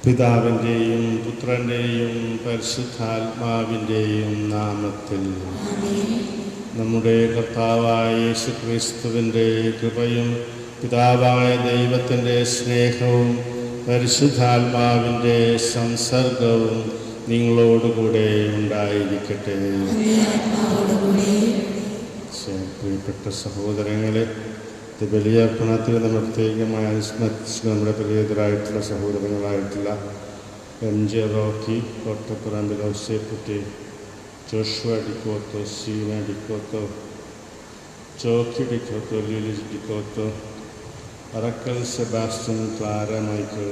പിതാവിൻ്റെയും പുത്രൻ്റെയും പരിശുദ്ധാത്മാവിൻ്റെയും നാമത്തിൽ നമ്മുടെ കർത്താവായ യേശുക്രിസ്തുവിൻ്റെ കൃപയും പിതാവായ ദൈവത്തിൻ്റെ സ്നേഹവും പരിശുദ്ധാത്മാവിൻ്റെ സംസർഗവും നിങ്ങളോടുകൂടെ ഉണ്ടായിരിക്കട്ടെ. പ്രിയപ്പെട്ട സഹോദരങ്ങളെ, ബലിയർപ്പണത്തിൽ നമ്മൾ പ്രത്യേകമായി അനുസ്മരിച്ച് നമ്മുടെ പ്രിയതരായിട്ടുള്ള സഹോദരങ്ങളായിട്ടുള്ള MJ Rocky, Kottapparambil Ousepputty, Joshua D'Cotto, Seena D'Cotto, Chokki D'Cotto, Lilis D'Cotto, Arackal Sebastian, Clara Michael,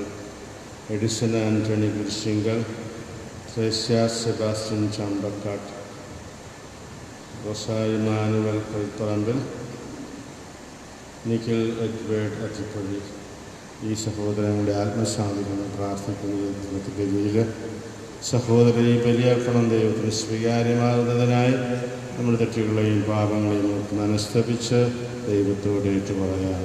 Edison Antony Gurushinkal, Thresia Sebastian Champakkatt, Rosayi Manuel Kalpparambil, Nikhil Edward Ajippally, ഈ സഹോദരങ്ങളുടെ ആത്മശാന്തികളും പ്രാർത്ഥിക്കുന്ന ഗതിയിൽ സഹോദരനെ ബലിയർപ്പണം ദൈവത്തിന് സ്വീകാര്യമാകുന്നതിനായി നമ്മുടെ തെറ്റുകളെയും പാപങ്ങളെയും നമുക്ക് മനസ്തപിച്ച് ദൈവത്തോട് ഏറ്റുപറയാം.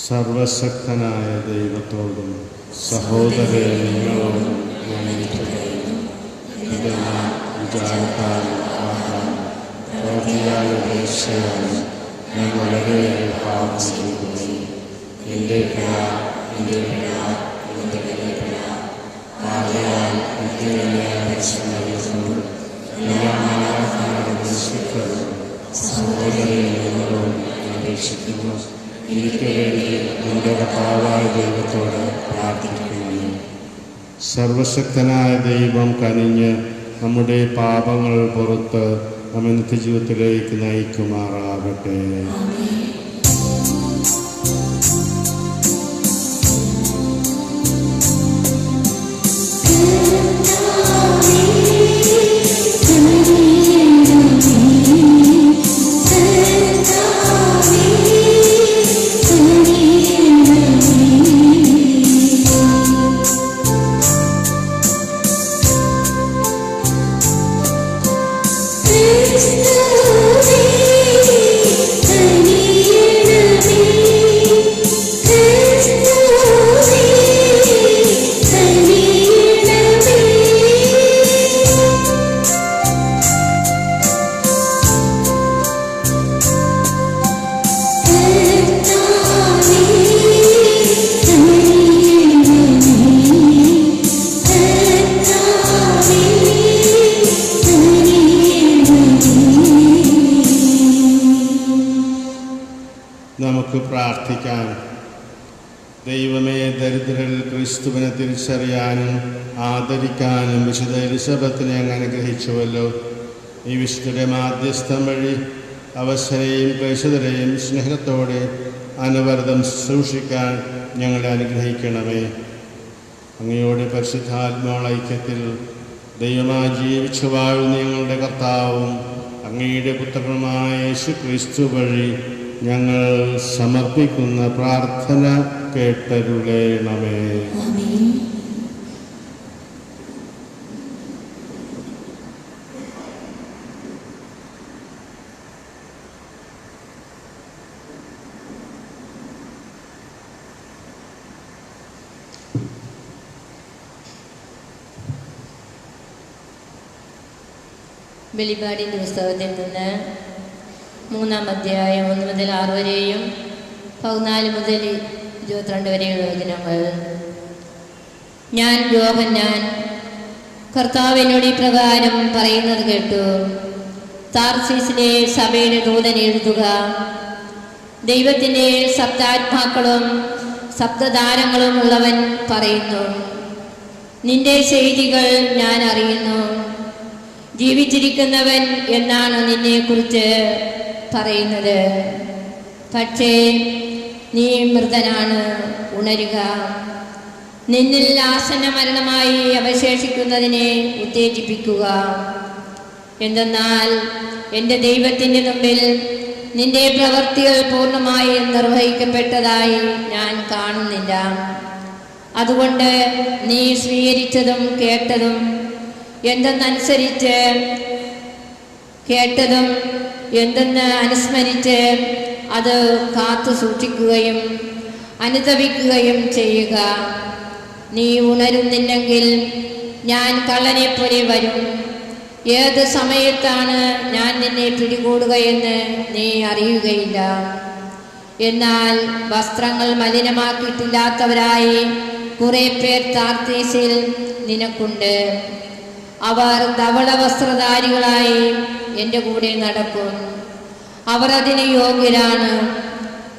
സർവശക്തനായ ദൈവത്തോടും സഹോദരരെ നിങ്ങളോടും ഞാൻ വിചാരത്താലും വാക്കാലും പ്രവൃത്തിയാലും ഉപേക്ഷയാലും ഞാൻ വളരെയേറെ പാപം ചെയ്തു. എൻ്റെ പിഴ ആകയാൽ സഹോദരനെ നിങ്ങളോട് അപേക്ഷിക്കുന്നു. എനിക്ക് വേണ്ടി എൻ്റെ കർത്താവായ ദൈവത്തോട് പ്രാർത്ഥിക്കുന്നു. സർവശക്തനായ ദൈവം കനിഞ്ഞ് നമ്മുടെ പാപങ്ങൾ പുറത്ത് നമ്മെ നിത്യജീവിതത്തിലേക്ക് നയിക്കുമാറാകട്ടെ. നമുക്ക് പ്രാർത്ഥിക്കാം. ദൈവമേ, ദരിദ്രരിൽ ക്രിസ്തുവിനെ തിരിച്ചറിയാനും ആദരിക്കാനും വിശുദ്ധ എലിസബത്തിനെ അങ്ങ് അനുഗ്രഹിച്ചുവല്ലോ. ഈ വിശുദ്ധയുടെ മാധ്യസ്ഥം വഴി അവസരെയും ക്ലേശതരെയും സ്നേഹത്തോടെ അനവരതം സൂക്ഷിക്കാൻ ഞങ്ങളെ അനുഗ്രഹിക്കണമേ. അങ്ങയോടെ പരിശുദ്ധാത്മാവുള്ള ഐക്യത്തിൽ ദൈവമായി ജീവിച്ചു വാഴുന്ന ഞങ്ങളുടെ കർത്താവും അങ്ങയുടെ പുത്രനുമായ യേശുക്രിസ്തു വഴി ഞങ്ങൾ സമർപ്പിക്കുന്ന പ്രാർത്ഥന കേട്ടരുളേണമേ. വെളിപാടിൻ്റെ പുസ്തകത്തിൽ നിന്ന് 3-ാം അധ്യായം 1 മുതൽ 6 വരെയും 14 മുതൽ 22 വരെയുള്ള വചനങ്ങൾ. ഞാൻ യോഹന്നാൻ കർത്താവിനോട് ഇപ്രകാരം പറയുന്നത് കേട്ടു. താർസീസിലെ സഭയുടെ ദൂതൻ എഴുതുക, ദൈവത്തിൻ്റെ സപ്താത്മാക്കളും സപ്തധാരങ്ങളും ഉള്ളവൻ പറയുന്നു, നിന്റെ ചെയ്തികൾ ഞാൻ അറിയുന്നു. ജീവിച്ചിരിക്കുന്നവൻ എന്നാണ് നിന്നെക്കുറിച്ച് പറയുന്നത്, പക്ഷേ നീ മൃതനാണ്. ഉണരുക, നിന്നിൽ ആസന്ന മരണമായി അവശേഷിക്കുന്നതിനെ ഉത്തേജിപ്പിക്കുക. എന്തെന്നാൽ എൻ്റെ ദൈവത്തിൻ്റെ മുമ്പിൽ നിന്റെ പ്രവൃത്തികൾ പൂർണ്ണമായി നിർവഹിക്കപ്പെട്ടതായി ഞാൻ കാണുന്നില്ല. അതുകൊണ്ട് നീ സ്വീകരിച്ചതും കേട്ടതും എന്തെന്ന് അനുസ്മരിച്ച് അത് കാത്തു സൂക്ഷിക്കുകയും അനുതപിക്കുകയും ചെയ്യുക. നീ ഉണരുന്നില്ലെങ്കിൽ ഞാൻ കള്ളനെപ്പോലെ വരും. ഏത് സമയത്താണ് ഞാൻ നിന്നെ പിടികൂടുകയെന്ന് നീ അറിയുകയില്ല. എന്നാൽ വസ്ത്രങ്ങൾ മലിനമാക്കിയിട്ടില്ലാത്തവരായി കുറെ പേർ താർത്തീസിൽ നിനക്കുണ്ട്. അവർ ധവള വസ്ത്രധാരികളായി എൻ്റെ കൂടെ നടക്കും. അവർ അതിന് യോഗ്യരാണ്.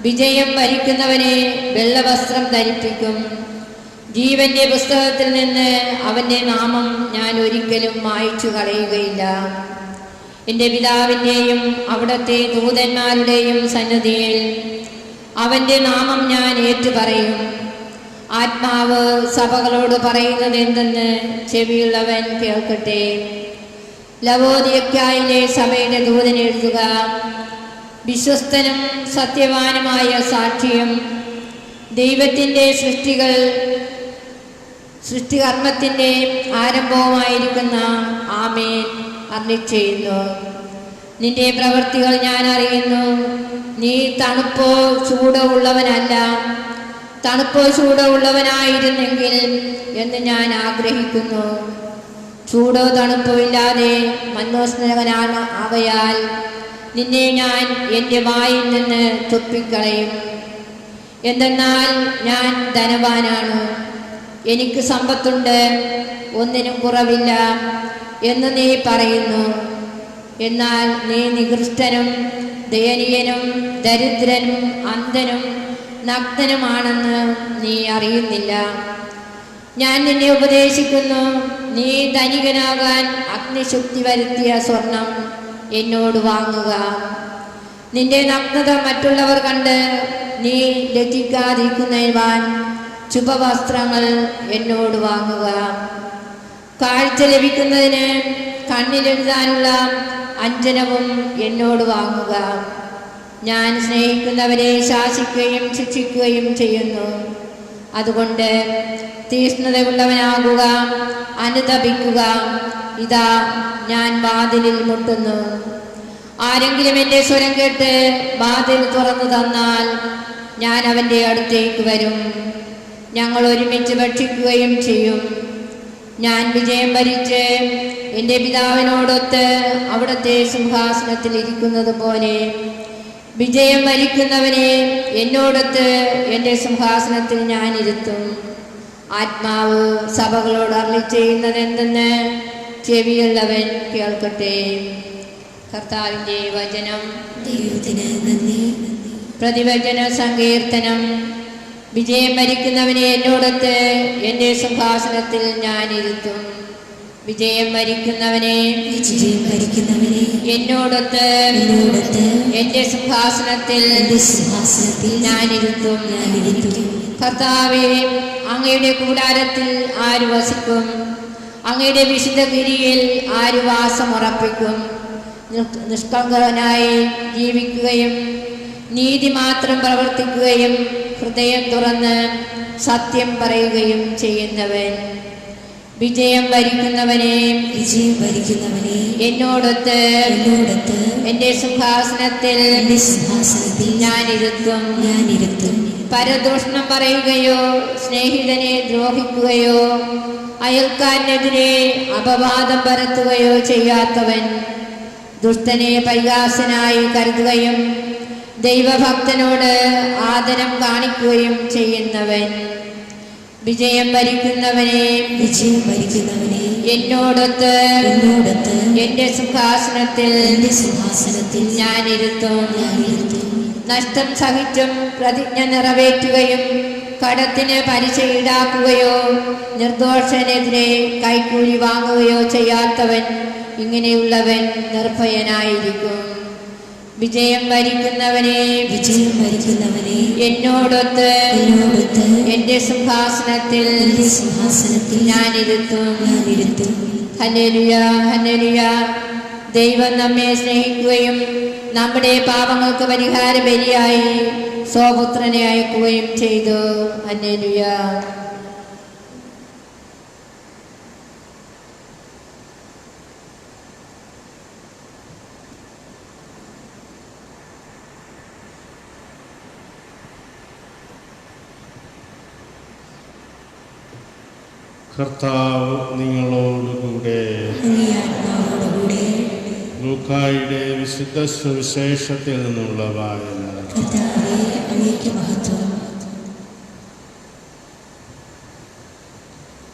വിജയം വരിക്കുന്നവനെ വെള്ളവസ്ത്രം ധരിപ്പിക്കും. ജീവന്റെ പുസ്തകത്തിൽ നിന്ന് അവൻ്റെ നാമം ഞാൻ ഒരിക്കലും മായ്ച്ചു കളയുകയില്ല. എൻ്റെ പിതാവിൻ്റെയും അവിടുത്തെ ദൂതന്മാരുടെയും സന്നിധിയിൽ അവൻ്റെ നാമം ഞാൻ ഏറ്റുപറയും. ആത്മാവ് സഭകളോട് പറയുന്നത് എന്തെന്ന് ചെവിയുള്ളവൻ കേൾക്കട്ടെ. ലവോദിയക്കായിലെ സഭയുടെ ദൂതൻ എഴുതുക: വിശ്വസ്തനും സത്യവാനുമായ സാക്ഷിയും ദൈവത്തിൻ്റെ സൃഷ്ടികർമ്മത്തിൻ്റെ ആരംഭവുമായിരിക്കുന്ന ആമേൻ അരുളിച്ചെയ്യുന്നു. നിന്റെ പ്രവൃത്തികൾ ഞാൻ അറിയുന്നു. നീ തണുപ്പോ ചൂടോ ഉള്ളവനല്ല. തണുപ്പോ ചൂടോ ഉള്ളവനായിരുന്നെങ്കിൽ എന്ന് ഞാൻ ആഗ്രഹിക്കുന്നു. ചൂടോ തണുപ്പോ ഇല്ലാതെ മന്ദോസ്നേഹനാകയാൽ നിന്നെ ഞാൻ എൻ്റെ വായിൽ നിന്ന് തുപ്പിക്കളയും. എന്തെന്നാൽ ഞാൻ ധനവാനാണ്, എനിക്ക് സമ്പത്തുണ്ട്, ഒന്നിനും കുറവില്ല എന്ന് നീ പറയുന്നു. എന്നാൽ നീ നികൃഷ്ടനും ദയനീയനും ദരിദ്രനും അന്ധനും നഗ്നനുമാണെന്ന് നീ അറിയുന്നില്ല. ഞാൻ നിന്നെ ഉപദേശിക്കുന്നു. നീ ധനികനാകാൻ അഗ്നിശുദ്ധി വരുത്തിയ സ്വർണം എന്നോട് വാങ്ങുക. നിന്റെ നഗ്നത മറ്റുള്ളവർ കണ്ട് നീ ലജ്ജിക്കാതിരിക്കുന്നതിനാൻ ശുഭവസ്ത്രങ്ങൾ എന്നോട് വാങ്ങുക. കാഴ്ച ലഭിക്കുന്നതിന് കണ്ണിലെഴുതാനുള്ള അഞ്ജനവും എന്നോട് വാങ്ങുക. ഞാൻ സ്നേഹിക്കുന്നവരെ ശാസിക്കുകയും ശിക്ഷിക്കുകയും ചെയ്യുന്നു. അതുകൊണ്ട് തീക്ഷ്ണതയുള്ളവനാകുക, അനുതപിക്കുക. ഇതാ ഞാൻ വാതിലിൽ മുട്ടുന്നു. ആരെങ്കിലും എൻ്റെ സ്വരം കേട്ട് വാതിൽ തുറന്നു തന്നാൽ ഞാൻ അവൻ്റെ അടുത്തേക്ക് വരും. ഞങ്ങൾ ഒരുമിച്ച് ഭക്ഷിക്കുകയും ചെയ്യും. ഞാൻ വിജയം വരിച്ച് എൻ്റെ പിതാവിനോടൊത്ത് അവിടുത്തെ സിംഹാസനത്തിൽ ഇരിക്കുന്നത് പോലെ വിജയം വരിക്കുന്നവനെ എന്നോടൊത്ത് എൻ്റെ സിംഹാസനത്തിൽ ഞാൻ ഇരുത്തും. ആത്മാവ് സഭകളോട് അരുളിച്ചെയ്യുന്നത് എന്തെന്ന് ചെവിയുള്ളവൻ കേൾക്കട്ടെ. കർത്താവിൻ്റെ വചനം. പ്രതിവചന സങ്കീർത്തനം. വിജയം വരിക്കുന്നവനെ എന്നോടൊത്ത് എൻ്റെ സിംഹാസനത്തിൽ ഞാൻ ഇരുത്തും. വിജയം വരിക്കുന്നവനെ എന്നോടൊത്ത് എൻ്റെ സിംഹാസനത്തിൽ ഞാൻ ഇരുത്തും. കർത്താവേ, അങ്ങയുടെ കൂടാരത്തിൽ ആര് വസിക്കും? അങ്ങയുടെ വിശുദ്ധഗിരിയിൽ ആര് വാസമുറപ്പിക്കും? നിഷ്കളങ്കനായി ജീവിക്കുകയും നീതി മാത്രം പ്രവർത്തിക്കുകയും ഹൃദയം തുറന്ന് സത്യം പറയുകയും ചെയ്യുന്നവൻ. വിജയം വരിക്കുന്നവനെ എന്നോടൊത്ത് എൻ്റെ സിംഹാസനത്തിൽ ഞാൻ ഇരുത്തും. പരദൂഷണം പറയുകയോ സ്നേഹിതനെ ദ്രോഹിക്കുകയോ അയൽക്കാരനെതിരെ അപവാദം പരത്തുകയോ ചെയ്യാത്തവൻ, ദുഷ്ടനെ പരിഹാസനായി കരുതുകയും ദൈവഭക്തനോട് ആദരം കാണിക്കുകയും ചെയ്യുന്നവൻ. വിജയം വരിക്കുന്നവനെ എന്നോടൊത്ത് എൻ്റെ സിംഹാസനത്തിൽ ഞാൻ ഇരുത്തും. നഷ്ടം സഹിച്ചും പ്രതിജ്ഞ നിറവേറ്റുകയും കടത്തിന് പലിശ ഈടാക്കുകയോ നിർദോഷനെതിരെ കൈക്കൂലി വാങ്ങുകയോ ചെയ്യാത്തവൻ, ഇങ്ങനെയുള്ളവൻ നിർഭയനായിരിക്കും. വിജയം വരിക്കുന്നവനെ എന്നോടൊത്ത് എൻ്റെ സിംഹാസനത്തിൽ ഞാൻ ഇരുത്തും. Hallelujah, hallelujah. ദൈവം നമ്മെ സ്നേഹിക്കുകയും നമ്മുടെ പാപങ്ങൾക്ക് പരിഹാര ബലിയായി സ്വപുത്രനെ അയക്കുകയും ചെയ്തു. ഹല്ലേലൂയ. കർത്താവ് നിങ്ങളോടുകൂടെ. ലൂക്കായുടെ വിശുദ്ധ സുവിശേഷത്തിൽ നിന്നുള്ള വായന.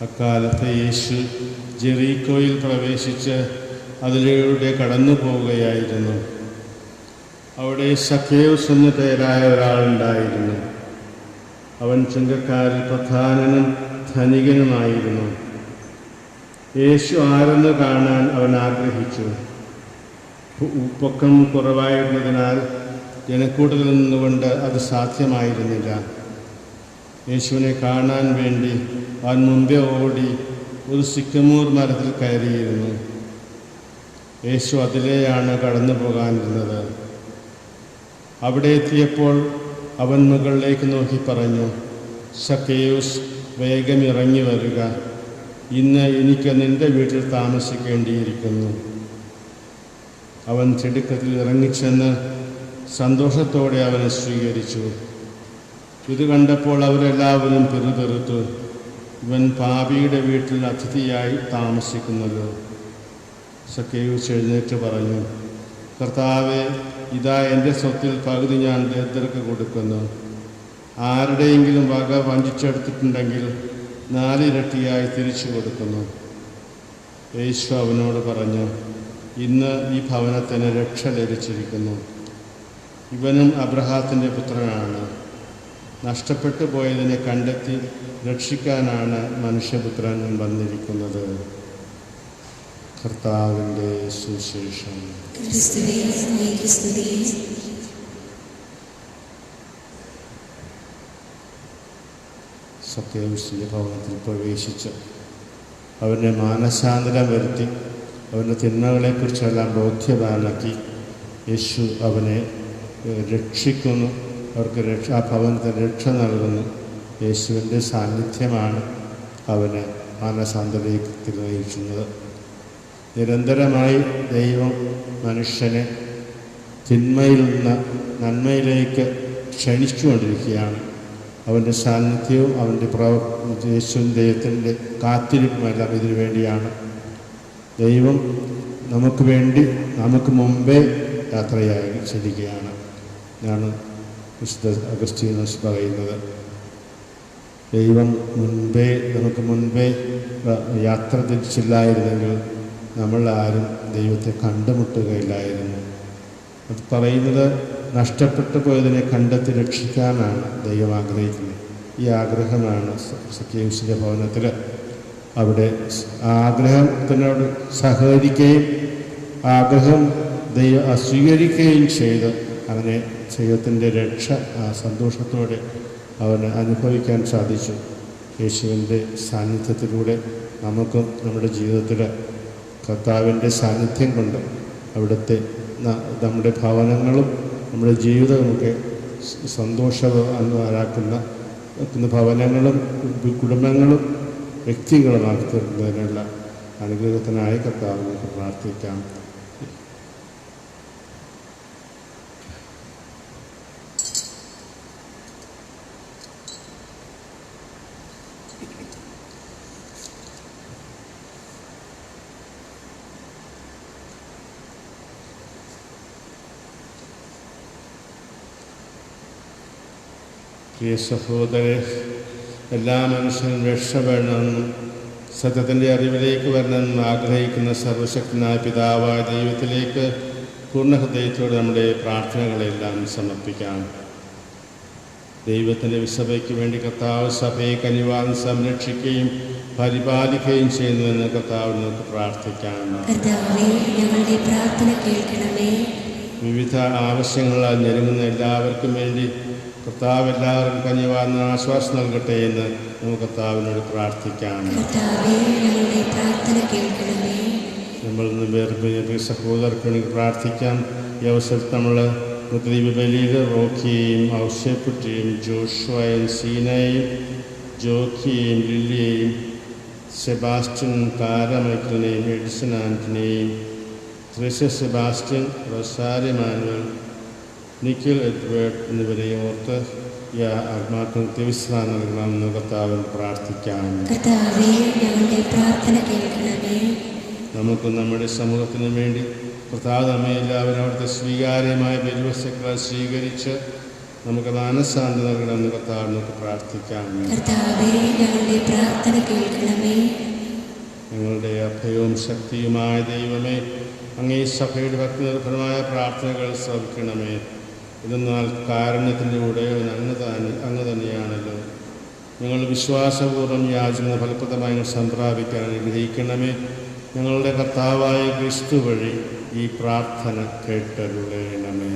അക്കാലത്ത് യേശു ജെറീക്കോയിൽ പ്രവേശിച്ച് അതിലൂടെ കടന്നു പോവുകയായിരുന്നു. അവിടെ സക്കേയൂസ് എന്നു പേരായ ഒരാളുണ്ടായിരുന്നു. അവൻ ചുങ്കക്കാരിൽ പ്രധാനനും ധനികനുമായിരുന്നു. യേശു ആരെന്ന് കാണാൻ അവൻ ആഗ്രഹിച്ചു. പൊക്കം കുറവായിരുന്നതിനാൽ ജനക്കൂട്ടത്തിൽ നിന്നുകൊണ്ട് അത് സാധ്യമായിരുന്നില്ല. യേശുവിനെ കാണാൻ വേണ്ടി അവൻ മുമ്പേ ഓടി ഒരു സിക്കമൂർ മരത്തിൽ കയറിയിരുന്നു. യേശു അതിലെയാണ് കടന്നു പോകാനിരുന്നത്. അവിടെ എത്തിയപ്പോൾ അവൻ മുകളിലേക്ക് നോക്കി പറഞ്ഞു, സക്കേയൂസ്, വേഗം ഇറങ്ങി വരിക, ഇന്ന് എനിക്ക് നിന്റെ വീട്ടിൽ താമസിക്കേണ്ടിയിരിക്കുന്നു. അവൻ തിടുക്കത്തിൽ ഇറങ്ങിച്ചെന്ന് സന്തോഷത്തോടെ അവനെ സ്വീകരിച്ചു. ഇത് കണ്ടപ്പോൾ അവരെല്ലാവരും പിറുപിറുത്തു, ഇവൻ പാപിയുടെ വീട്ടിൽ അതിഥിയായി താമസിക്കുന്നല്ലോ. സക്കേയൂസ് എഴുന്നേറ്റ് പറഞ്ഞു, കർത്താവേ, ഇതാ എൻ്റെ സ്വത്തിൽ പകുതി ഞാൻ ദരിദ്രർക്ക് കൊടുക്കുന്നു. ആരുടെയെങ്കിലും വക വഞ്ചിച്ചെടുത്തിട്ടുണ്ടെങ്കിൽ 4 ഇരട്ടിയായി തിരിച്ചു കൊടുക്കുന്നു. യേശു അവനോട് പറഞ്ഞു, ഇന്ന് ഈ ഭവനത്തിന് രക്ഷ ലഭിച്ചിരിക്കുന്നു. ഇവനും അബ്രഹാത്തിൻ്റെ പുത്രനാണ്. നഷ്ടപ്പെട്ടു പോയതിനെ കണ്ടെത്തി രക്ഷിക്കാനാണ് മനുഷ്യപുത്രൻ വന്നിരിക്കുന്നത്. കർത്താവിൻ്റെ സുവിശേഷം. സക്കേയൂസിൻ്റെ ഭവനത്തിൽ പ്രവേശിച്ച് അവനെ മാനസാന്തരം വരുത്തി അവൻ്റെ തിന്മകളെക്കുറിച്ചെല്ലാം ബോധ്യവാനാക്കി യേശു അവനെ രക്ഷിക്കുന്നു. അവർക്ക് ആ ഭവനത്തിന് രക്ഷ നൽകുന്നു. യേശുവിൻ്റെ സാന്നിധ്യമാണ് അവന് മാനസാന്തരത്തിൽ നയിക്കുന്നത്. നിരന്തരമായി ദൈവം മനുഷ്യനെ തിന്മയിൽ നിന്ന് നന്മയിലേക്ക് ക്ഷണിച്ചുകൊണ്ടിരിക്കുകയാണ്. അവൻ്റെ സാന്നിധ്യവും അവൻ്റെ യേശുവിൻ്റെ ദൈവത്തിൻ്റെ കാത്തിരിപ്പുമെല്ലാം ഇതിനു വേണ്ടിയാണ്. ദൈവം നമുക്ക് വേണ്ടി നമുക്ക് മുമ്പേ യാത്രയായി ചെല്ലുകയാണ് എന്നാണ് വിശുദ്ധ അഗസ്തീനോസ് പറയുന്നത്. ദൈവം നമുക്ക് മുൻപേ യാത്ര തിരിച്ചില്ലായിരുന്നെങ്കിൽ നമ്മൾ ആരും ദൈവത്തെ കണ്ടുമുട്ടുകയില്ലായിരുന്നു. അത് പറയുന്നത് നഷ്ടപ്പെട്ടു പോയതിനെ കണ്ടെത്തി രക്ഷിക്കാനാണ് ദൈവം ആഗ്രഹിക്കുന്നത്. ഈ ആഗ്രഹമാണ് സക്കേയൂസിൻ്റെ ഭവനത്തിൽ. അവിടെ ആഗ്രഹത്തിനോട് സഹകരിക്കുകയും ആഗ്രഹം സ്വീകരിക്കുകയും ചെയ്ത് അങ്ങനെ ദൈവത്തിൻ്റെ രക്ഷ സന്തോഷത്തോടെ അവന് അനുഭവിക്കാൻ സാധിച്ചു. യേശുവിൻ്റെ സാന്നിധ്യത്തിലൂടെ നമുക്കും നമ്മുടെ ജീവിതത്തിൽ കർത്താവിൻ്റെ സാന്നിധ്യം കൊണ്ട് അവിടുത്തെ നമ്മുടെ ഭവനങ്ങളും നമ്മുടെ ജീവിതവുമൊക്കെ സന്തോഷമാക്കുന്ന ഭവനങ്ങളും കുടുംബങ്ങളും വ്യക്തികളുമാക്കി തീർക്കുന്നതിനുള്ള അനുഗ്രഹത്തിനായി കർത്താവിനോട് പ്രാർത്ഥിക്കാം. പ്രിയ സഹോദരരെ, എല്ലാ മനുഷ്യനും രക്ഷപ്പെടണമെന്നും സത്യത്തിൻ്റെ അറിവിലേക്ക് വരണമെന്നും ആഗ്രഹിക്കുന്ന സർവശക്തനായ പിതാവായ ദൈവത്തിലേക്ക് പൂർണ്ണ ഹൃദയത്തോടെ നമ്മുടെ പ്രാർത്ഥനകളെല്ലാം സമർപ്പിക്കാം. ദൈവത്തിൻ്റെ വിസഭയ്ക്ക് വേണ്ടി കർത്താവ് സഭയെ കനിവാൻ സംരക്ഷിക്കുകയും പരിപാലിക്കുകയും ചെയ്യുന്നുവെന്ന് കർത്താവിന് നമുക്ക് പ്രാർത്ഥിക്കാം. വിവിധ ആവശ്യങ്ങളാൽ ഞെരുങ്ങുന്ന എല്ലാവർക്കും വേണ്ടി കർത്താവ് എല്ലാവരും കനിവാർന്ന ആശ്വാസം നൽകട്ടെ എന്ന് നമുക്ക് കർത്താവിനോട് പ്രാർത്ഥിക്കാം. നമ്മൾ ഇന്ന് വേർപിരിഞ്ഞ സഹോദരർക്ക് വേണ്ടി പ്രാർത്ഥിക്കാം. ഈ അവസരത്തിൽ നമ്മൾ ദീപബലിയിൽ റോക്കിയെയും ഔസേപ്പുറ്റിയും ജോഷുവയും സീനയും ജോക്കിയെയും ലില്ലിയെയും സെബാസ്റ്റ്യൻ താരമൈക്കിളിനെയും എഡിസൺ ആൻ്റണിയെയും Thresa Sebastian Rosari Manuel Nikhil Edward എന്നിവരെയും ഓർത്ത് ആത്മാക്കൾക്ക് വിശ്രാമം നൽകണമെന്ന് കർത്താവിൽ പ്രാർത്ഥിക്കാം. കർത്താവേ, ഞങ്ങളുടെ പ്രാർത്ഥന കേൾക്കണമേ. നമുക്ക് നമ്മുടെ സമൂഹത്തിനു വേണ്ടി കർത്താവ് നമ്മെ എല്ലാവരും അവിടുത്തെ സ്വീകാര്യമായ ബലിവസ്തുക്കളെ സ്വീകരിച്ച് നമുക്ക് മാനസാന്തി നൽകണമെന്ന് കർത്താവിനൊക്കെ പ്രാർത്ഥിക്കാം. കർത്താവേ, ഞങ്ങളുടെ പ്രാർത്ഥന കേൾക്കണമേ. ഞങ്ങളുടെ അഭയവും ശക്തിയുമായ ദൈവമേ, അങ്ങേ സഭയുടെ ഭക്തിനിർഭരമായ പ്രാർത്ഥനകൾ ശ്രവിക്കണമേ. ഇതെന്നാൽ കാരുണ്യത്തിൻ്റെ ഉടയവൻ അങ്ങ് തന്നെയാണല്ലോ. ഞങ്ങൾ വിശ്വാസപൂർവ്വം യാചന ഫലപ്രദമായി സംപ്രാപിക്കാൻ അനുഗ്രഹിക്കണമേ. ഞങ്ങളുടെ കർത്താവായ ക്രിസ്തു വഴി ഈ പ്രാർത്ഥന കേട്ടരുളേണമേ.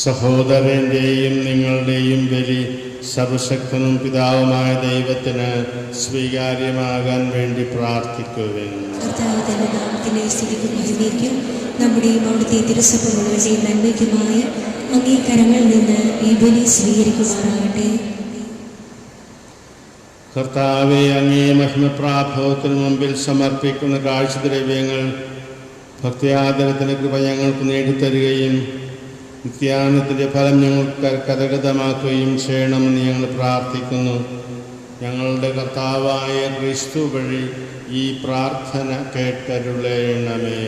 സഹോദരൻ്റെയും നിങ്ങളുടെയും ബലി സർവശക്തനും പിതാവുമായ ദൈവത്തിന് സ്വീകാര്യമാകാൻ വേണ്ടി പ്രാർത്ഥിക്കുവിൻ. നമ്മുടെയും അവിടുത്തെ തിരുസഭ മുഴുവൻ്റെയും നന്മയ്ക്കുമായി അങ്ങേ കരങ്ങളിൽ നിന്ന് ഈ ബലി സ്വീകരിക്കുമാറാകട്ടെ. കർത്താവെ, അങ്ങേ മഹിമപ്രാഭവത്തിന് മുമ്പിൽ സമർപ്പിക്കുന്ന കാഴ്ചദ്രവ്യങ്ങൾ ഭക്തിയാദരത്തിൻ്റെ കൃപ ഞങ്ങൾക്ക് നേടിത്തരികയും നിത്യാനത്തിൻ്റെ ഫലം ഞങ്ങൾക്ക് കരഗതമാക്കുകയും ചെയ്യണമെന്ന് ഞങ്ങൾ പ്രാർത്ഥിക്കുന്നു. ഞങ്ങളുടെ കർത്താവായ ക്രിസ്തു വഴി ഈ പ്രാർത്ഥന കേട്ടരുളേണമേ.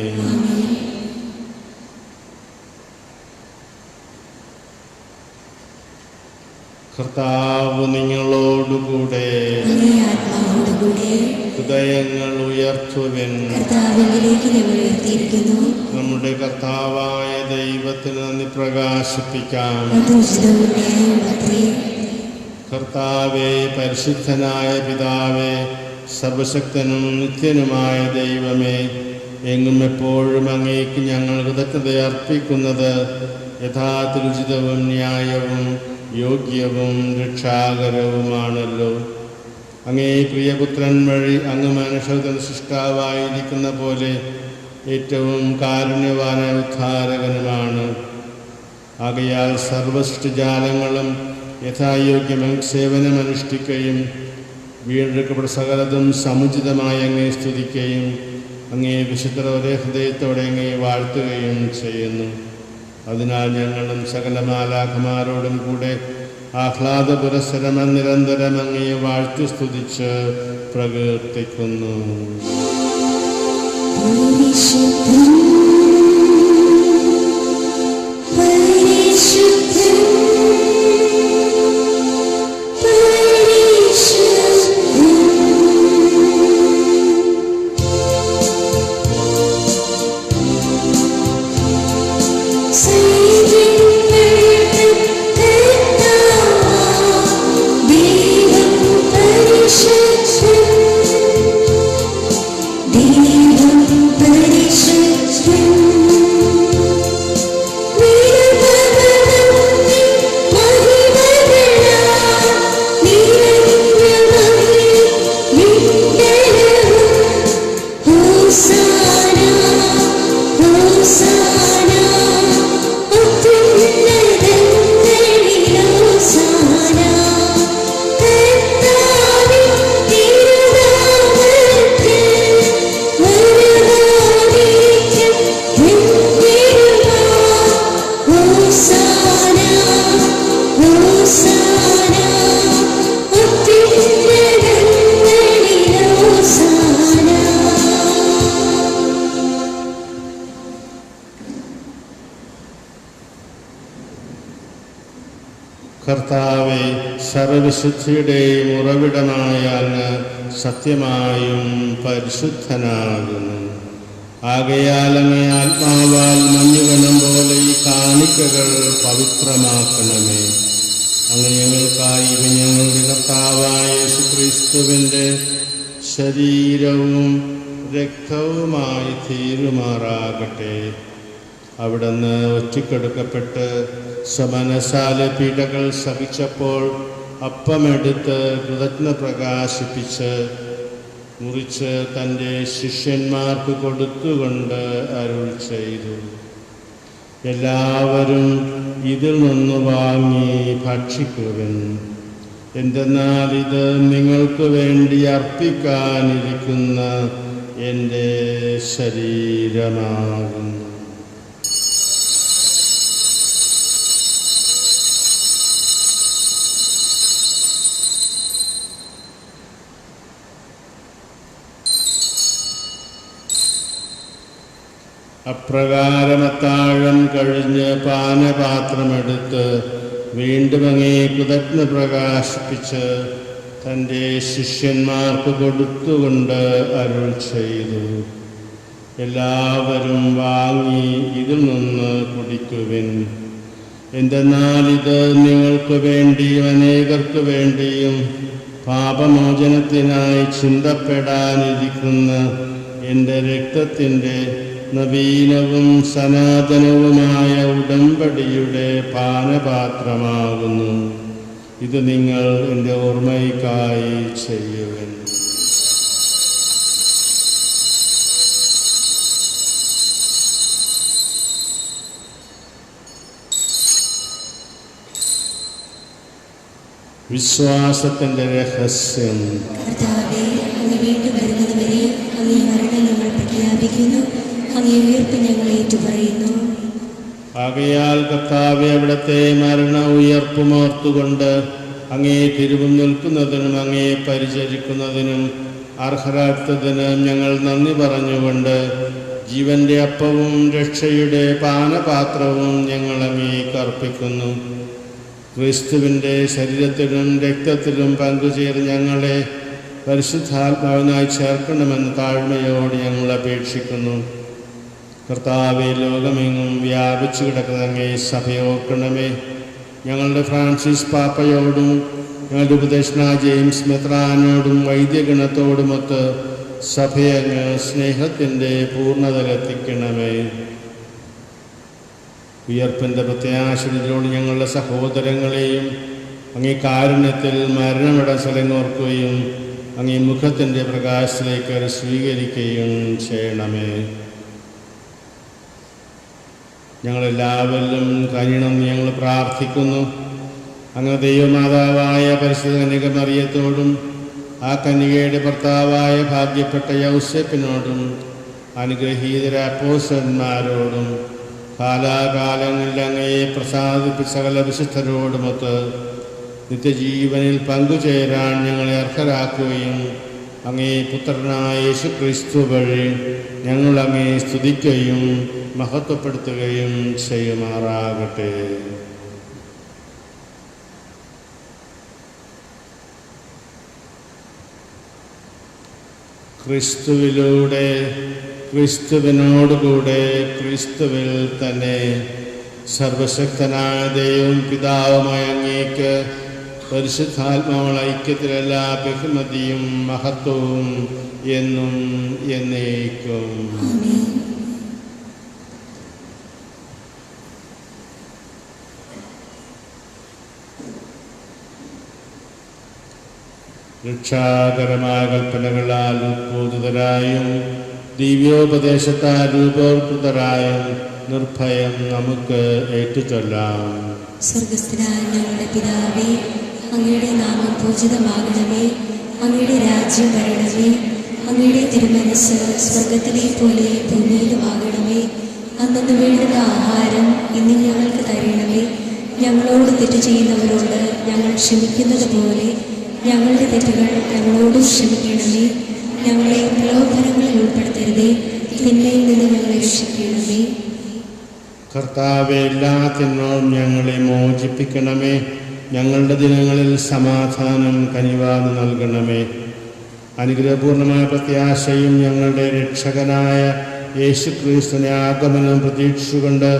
കർത്താവ് നിങ്ങളോടുകൂടെ, ഹൃദയങ്ങൾ ഉയർത്തുവിൻ. നമ്മുടെ കർത്താവായ ദൈവത്തിന് നന്ദി പ്രകാശിപ്പിക്കാം. കർത്താവേ, പരിശുദ്ധനായ പിതാവേ, സർവശക്തനും നിത്യനുമായ ദൈവമേ, എങ്ങും എപ്പോഴും അങ്ങേക്ക് ഞങ്ങൾ കൃതജ്ഞത അർപ്പിക്കുന്നത് യഥാർത്ഥ ഉചിതവും ന്യായവും യോഗ്യവും രക്ഷാകരവുമാണല്ലോ. അങ്ങേ പ്രിയപുത്രൻ വഴി അങ്ങ് മനുഷ്യരുടെ സൃഷ്ടാവായിരിക്കുന്ന പോലെ ഏറ്റവും കാരുണ്യവാനായ ഉദ്ധാരകനുമാണ്. ആകയാൽ സർവസൃഷ്ടിജാലങ്ങളും യഥായോഗ്യം സേവനമനുഷ്ഠിക്കുകയും വീണ്ടെടുക്കപ്പെട്ട സകലതും സമുചിതമായി അങ്ങേ സ്തുതിക്കുകയും അങ്ങേ വിശുദ്ധ ഒരേ ഹൃദയത്തോടെ അങ്ങേ വാഴ്ത്തുകയും ചെയ്യുന്നു. അതിനാൽ ഞങ്ങളും സകല മാലാഖമാരോടും കൂടെ ആഹ്ലാദ പുരസ്സരം നിരന്തരം അങ്ങേ വാഴ്ത്തി സ്തുതിച്ച് പ്രകീർത്തിക്കുന്നു. കർത്താവേ, സർവവിശുദ്ധിയുടെയും ഉറവിടമായ അങ്ങ് സത്യമായും പരിശുദ്ധനാകുന്നു. ആകയാൽ അങ്ങേ ആത്മാവാൽ മഞ്ഞുകണം പോലെ ഈ കാണിക്കകൾ പവിത്രമാക്കണമേ. അങ്ങ് ഞങ്ങൾക്കായി ഞങ്ങളുടെ കർത്താവായ യേശുക്രിസ്തുവിൻ്റെ ശരീരവും രക്തവുമായി തീരുമാറാകട്ടെ. അവിടുന്ന് ഒറ്റിക്കെടുക്കപ്പെട്ട് സമനസാല പീഡകൾ സഹിച്ചപ്പോൾ അപ്പമെടുത്ത് കൃതജ്ഞ പ്രകാശിപ്പിച്ച് മുറിച്ച് തൻ്റെ ശിഷ്യന്മാർക്ക് കൊടുത്തുകൊണ്ട് അരുൾ ചെയ്തു, എല്ലാവരും ഇതിൽ നിന്ന് വാങ്ങി ഭക്ഷിക്കുവിൻ. എന്തെന്നാൽ ഇത് നിങ്ങൾക്ക് വേണ്ടി അർപ്പിക്കാനിരിക്കുന്ന എൻ്റെ ശരീരമാകുന്നു. അപ്രകാരം അത്താഴം കഴിഞ്ഞ് പാനപാത്രമെടുത്ത് വീണ്ടും അങ്ങേ കൃതജ്ഞ പ്രകാശിപ്പിച്ച് തൻ്റെ ശിഷ്യന്മാർക്ക് കൊടുത്തുകൊണ്ട് അരുൾ ചെയ്തു, എല്ലാവരും വാങ്ങി ഇതിൽ നിന്ന് കുടിക്കുവിൻ. എന്തെന്നാൽ ഇത് നിങ്ങൾക്ക് വേണ്ടിയും അനേകർക്ക് വേണ്ടിയും പാപമോചനത്തിനായി ചിന്തപ്പെടാനിരിക്കുന്ന എൻ്റെ രക്തത്തിൻ്റെ നവീനവും സനാതനവുമായ ഉടമ്പടിയുടെ പാനപാത്രമാകുന്നു. ഇത് നിങ്ങൾ എൻ്റെ ഓർമ്മയ്ക്കായി ചെയ്യുവിൻ. വിശ്വാസത്തിൻ്റെ രഹസ്യം. കർത്താവേ, അങ്ങ് വീണ്ടും വരുന്നതുവരെ അങ്ങേ മരണം ഞങ്ങൾ പ്രഖ്യാപിക്കുന്നു, അങ്ങേ ഉയർപ്പ് ഞങ്ങൾ ഏറ്റുപറയുന്നു. ആകയാൽ കർത്താവേ, അവിടുത്തെ മരണ ഉയർപ്പും ഓർത്തുകൊണ്ട് അങ്ങേ തിരുവും നിൽക്കുന്നതിനും അങ്ങേ പരിചരിക്കുന്നതിനും അർഹരാത്തതിനും ഞങ്ങൾ നന്ദി പറഞ്ഞുകൊണ്ട് ജീവന്റെ അപ്പവും രക്ഷയുടെ പാനപാത്രവും ഞങ്ങൾ അങ്ങേക്ക് അർപ്പിക്കുന്നു. ക്രിസ്തുവിൻ്റെ ശരീരത്തിലും രക്തത്തിലും പങ്കുചേർന്ന് ഞങ്ങളെ പരിശുദ്ധാത്മാവിനായി ചേർക്കണമെന്ന് താഴ്മയോട് ഞങ്ങൾ അപേക്ഷിക്കുന്നു. കർത്താവെ, ലോകമെങ്ങും വ്യാപിച്ചു കിടക്കുന്ന അങ്ങേ സഭയോർക്കണമേ. ഞങ്ങളുടെ ഫ്രാൻസിസ് പാപ്പയോടും ഞങ്ങളുടെ ഉപദേഷ്ടാ ജെയിംസ് മെത്രാനോടും വൈദ്യഗണത്തോടുമൊത്ത് സഭയങ്ങ് സ്നേഹത്തിൻ്റെ പൂർണ്ണതയിലെത്തിക്കണമേ. ഉയർപ്പിൻ്റെ പ്രത്യാശയോട് ഞങ്ങളുടെ സഹോദരങ്ങളെയും അങ്ങേ കാരുണ്യത്തിൽ മരണമടസലങ്ങോർക്കുകയും അങ്ങേ മുഖത്തിൻ്റെ പ്രകാശത്തിലേക്ക് സ്വീകരിക്കുകയും ചെയ്യണമേ. ഞങ്ങളെല്ലാവരിലും കനിയണമെന്ന് ഞങ്ങൾ പ്രാർത്ഥിക്കുന്നു. അങ്ങനെ ദൈവമാതാവായ പരിശുദ്ധ കന്യക മറിയത്തോടും ആ കന്യകയുടെ ഭർത്താവായ ഭാഗ്യപ്പെട്ട യൗസേപ്പിനോടും അനുഗ്രഹീതര അപ്പോസ്തലന്മാരോടും കാലാകാലങ്ങളിൽ അങ്ങയെ പ്രസാദിപ്പിച്ച സകല വിശുദ്ധരോടുമൊത്ത് നിത്യജീവനിൽ പങ്കുചേരാൻ ഞങ്ങളെ അർഹരാക്കുകയും അങ്ങേ പുത്രനായ യേശുക്രിസ്തു വഴി ഞങ്ങൾ അങ്ങയെ സ്തുതിക്കുകയും മഹത്വപ്പെടുത്തുകയും ചെയ്യുമാറാകട്ടെ. ക്രിസ്തുവിലൂടെ, ക്രിസ്തുവിനോടുകൂടെ, ക്രിസ്തുവിൽ തന്നെ സർവശക്തനായ ദൈവം പിതാവുമായ അങ്ങേക്ക് പരിശുദ്ധാത്മാവുള്ള ഐക്യത്തിലെല്ലാ ബഹുമതിയും മഹത്വവും എന്നും എന്നേക്കും. രക്ഷാകരമായ കൽപ്പനകളാൽ ഉദ്ബോധിതരായും ദിവ്യോപദേശത്താൽ രൂപോത്കൃതരായും നിർഭയം നമുക്ക് ഏറ്റുചൊല്ലാം. സ്വർഗസ്ഥനായ ഞങ്ങളുടെ പിതാവേ, അങ്ങയുടെ നാമം പൂജിതമാകണമേ. അങ്ങയുടെ രാജ്യം വരണമേ. അങ്ങയുടെ തിരുമനസ് സ്വർഗത്തിലെ പോലെ ഭൂമിയിലുമാകണമേ. അന്നു വേണ്ടുന്ന ആഹാരം ഇന്ന് ഞങ്ങൾക്ക് തരണമേ. ഞങ്ങളോട് തെറ്റ് ചെയ്യുന്നവരോട് ഞങ്ങൾ ക്ഷമിക്കുന്നത് പോലെ ഞങ്ങളുടെ തെറ്റുകൾ ഞങ്ങളോട് ക്ഷമിക്കണമേ. ഞങ്ങളെ പ്രലോഭനങ്ങളിൽ ഉൾപ്പെടുത്തരുതേ, തിന്മയിൽ നിന്ന് ഞങ്ങളെ രക്ഷിക്കണമേ. കർത്താവേ, എല്ലാ തിന്മകളും ഞങ്ങളെ മോചിപ്പിക്കണമേ. ഞങ്ങളുടെ ദിനങ്ങളിൽ സമാധാനം കനിവാതെ നൽകണമേ. അനുഗ്രഹപൂർണമായ പ്രത്യാശയും ഞങ്ങളുടെ രക്ഷകനായ യേശുക്രിസ്തുവിന്റെ ആഗമനം പ്രതീക്ഷിച്ചുകൊണ്ട്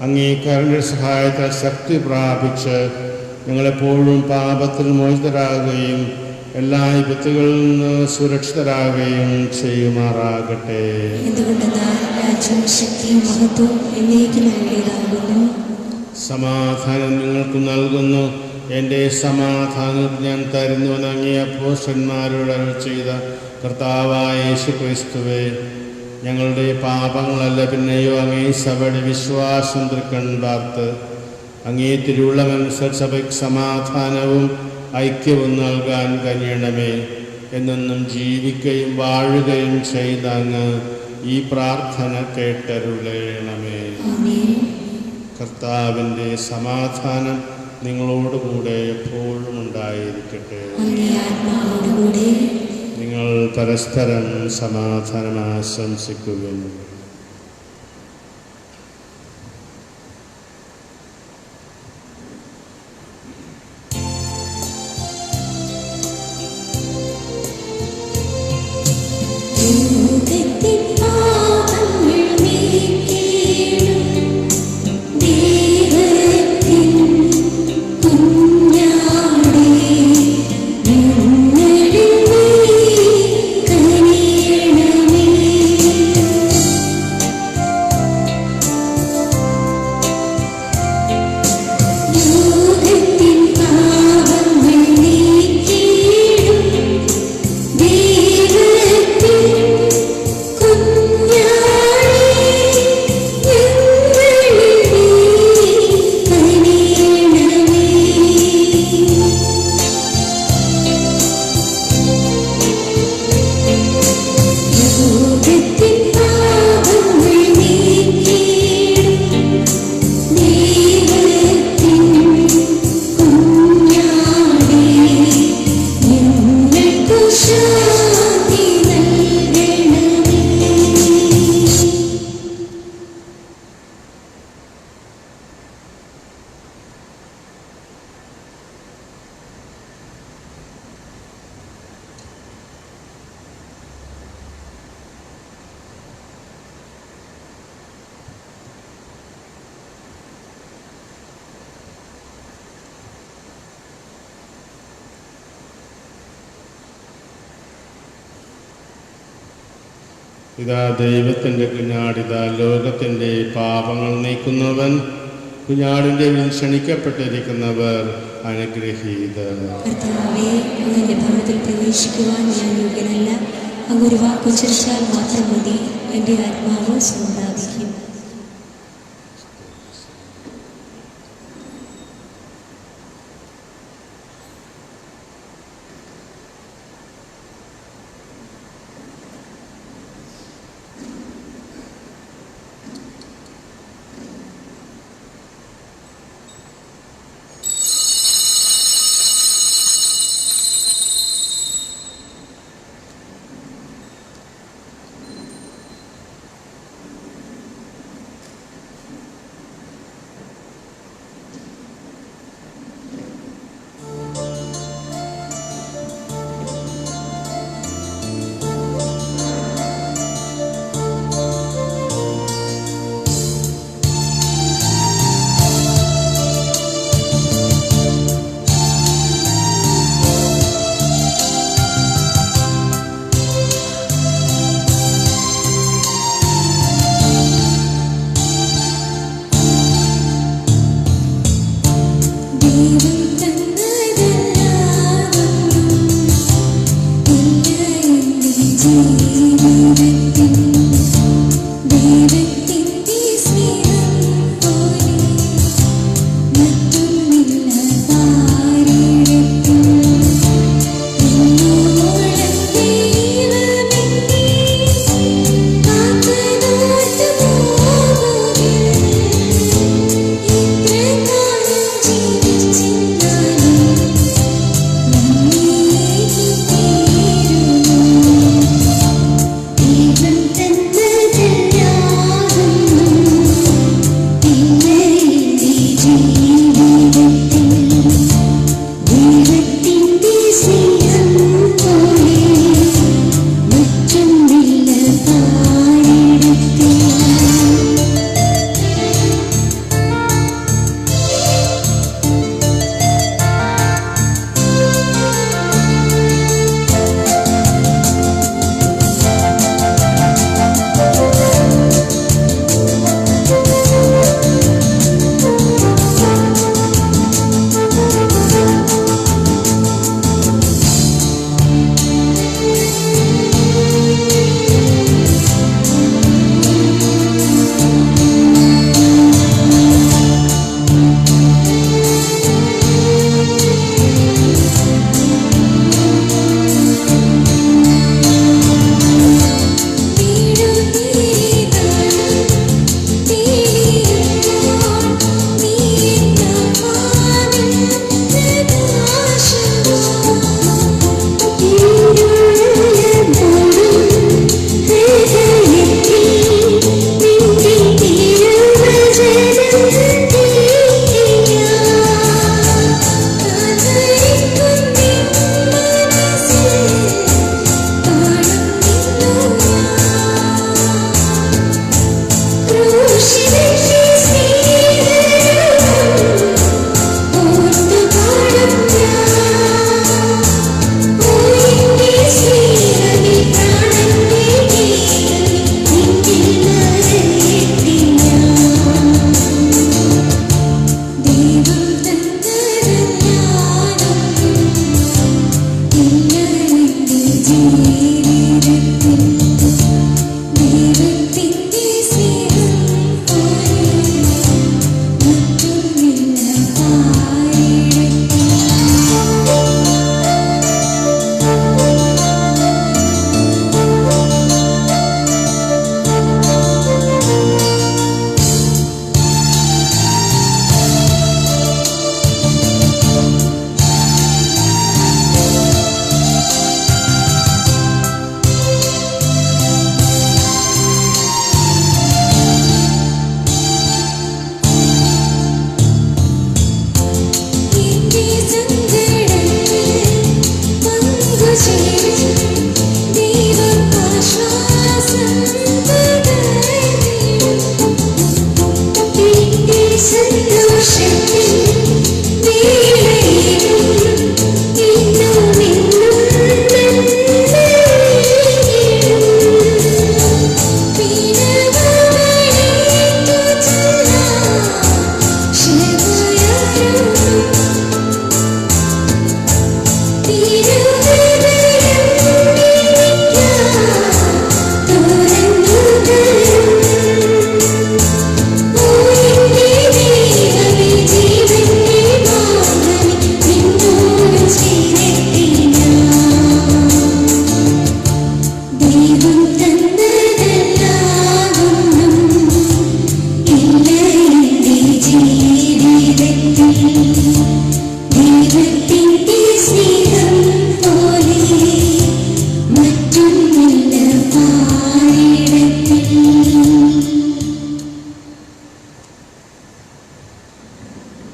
അങ്ങേക്കാരൻ്റെ സഹായത്താൽ ശക്തി പ്രാപിച്ച് ഞങ്ങളെപ്പോഴും പാപത്തിൽ മോചിതരാകുകയും എല്ലാ വിപത്തുകളിൽ നിന്ന് സുരക്ഷിതരാകുകയും ചെയ്യുമാറാകട്ടെ. സമാധാനം നിങ്ങൾക്ക് നൽകുന്നു, എൻ്റെ സമാധാനം ഞാൻ തരുന്നുവെന്ന് അങ്ങേ അപ്പോസ്തലന്മാരോട് അരുളി ചെയ്ത കർത്താവായ യേശുക്രിസ്തുവേ, ഞങ്ങളുടെ പാപങ്ങളല്ല പിന്നെയോ അങ്ങേ സഭയുടെ വിശ്വാസം തൃക്കൺ പാർത്ത് അങ്ങേ തിരുവുള്ളമനുസരിച്ച് സഭയ്ക്ക് സമാധാനവും ഐക്യവും നൽകാൻ കഴിയണമേ. എന്നെന്നും ജീവിക്കുകയും വാഴുകയും ചെയ്ത അങ്ങ് ഈ പ്രാർത്ഥന കേട്ടരുളേണമേ. കർത്താവിൻ്റെ സമാധാനം നിങ്ങളോടുകൂടെ എപ്പോഴും ഉണ്ടായിരിക്കട്ടെ. നിങ്ങൾ പരസ്പരം സമാധാനം ആശംസിക്കുകയും ഇതാ ദൈവത്തിൻ്റെ കുഞ്ഞാടിതാ ലോകത്തിൻ്റെ പാപങ്ങൾ നീക്കുന്നവൻ. കുഞ്ഞാടിൻ്റെ ക്ഷണിക്കപ്പെട്ടിരിക്കുന്നവർ അനുഗ്രഹീതർ. കർത്താവേ, അങ്ങയുടെ ഭവനത്തിൽ പ്രവേശിക്കുവാൻ ഞാൻ യോഗ്യനല്ല. അങ്ങൊരു വാക്കുച്ചരിച്ചാൽ മാത്രം മതി, എൻ്റെ ആത്മാവ് സുഖം പ്രാപിക്കും.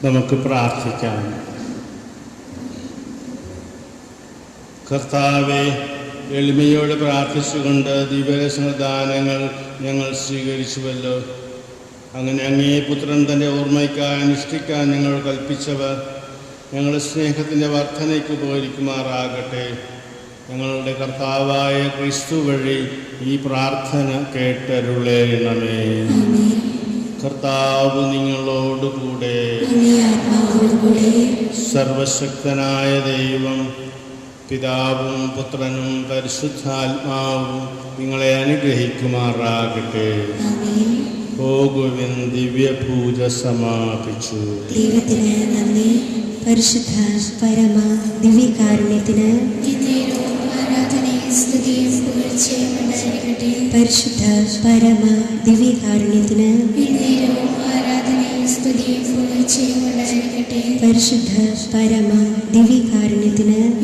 നമുക്ക് പ്രാർത്ഥിക്കാം. കർത്താവെ, എളിമയോട് പ്രാർത്ഥിച്ചുകൊണ്ട് ദിവ്യരസദാനങ്ങൾ ഞങ്ങൾ സ്വീകരിച്ചുവല്ലോ. അങ്ങനെ അങ്ങേ പുത്രൻ തൻ്റെ ഓർമ്മയ്ക്കായി അനുഷ്ഠിക്കാൻ ഞങ്ങൾ കൽപ്പിച്ചവർ ഞങ്ങളുടെ സ്നേഹത്തിൻ്റെ വർധനയ്ക്ക് ഉപകരിക്കുമാറാകട്ടെ. ഞങ്ങളുടെ കർത്താവായ ക്രിസ്തു വഴി ഈ പ്രാർത്ഥന കേട്ടരുളേണമേ. കർത്താവ് നിങ്ങളോടുകൂടെ. അങ്ങേ ആത്മാവോടുകൂടെ. സർവശക്തനായ ദൈവം പിതാവും പുത്രനും പരിശുദ്ധാത്മാവും നിങ്ങളെ അനുഗ്രഹിക്കുമാറാകട്ടെ. ആമേൻ. പോകുവിൻ, ദിവ്യപൂജ സമാപിച്ചു. ദൈവത്തിന് നന്ദി. പരിശുദ്ധ പരമ ദിവ്യകാരുണ്യത്തിന് പരിശുദ്ധ പരമ ദിവ്യകാരുണ്യത്തിന് പരിശുദ്ധ പരമ ദിവ്യകാരുണ്യത്തിന്